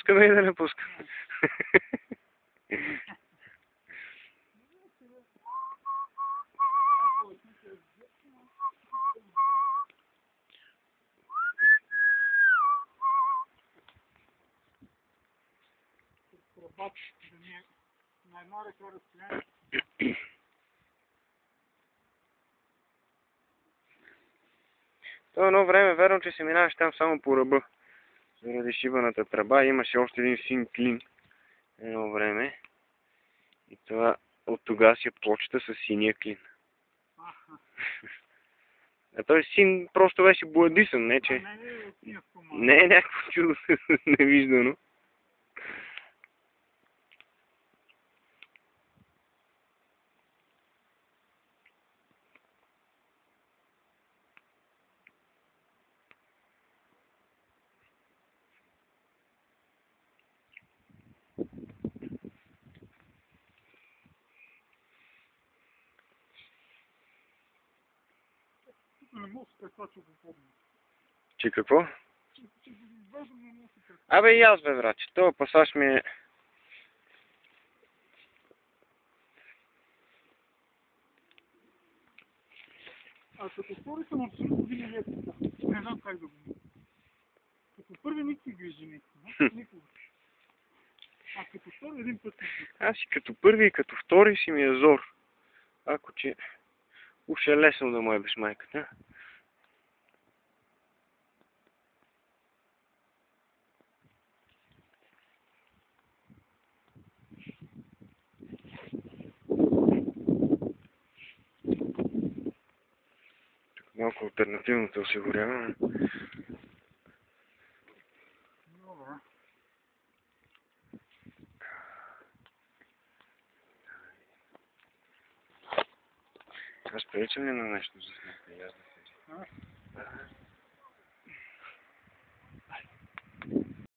пускаме и да не пускаме. На едно ръка разстояние. То едно време, верно, че се минаваш там само по ръба. Заради шибаната тръба имаше още един син клин. Едно време. И това от тогава си почта с синия клин. А той син просто беше боядисан, не че... Не е някакво чудо невиждано. Не мога да се представя, че го помня. Че какво? Че го извеждам, не мога да се представя. Абе и аз, бе, брат, че този пасаж ми е... А като втори съм абсолютно винаги е така. Не знам как да го мисля. Като първи никой грижи никога. Никога. А като втори един път не. Аз и като първи и като втори си ми е зор. Ако че... Уж е лесно да му е без майката. Малко алтернативното осигуряване. Добре. Аз приличам ли на нещо за снега? А?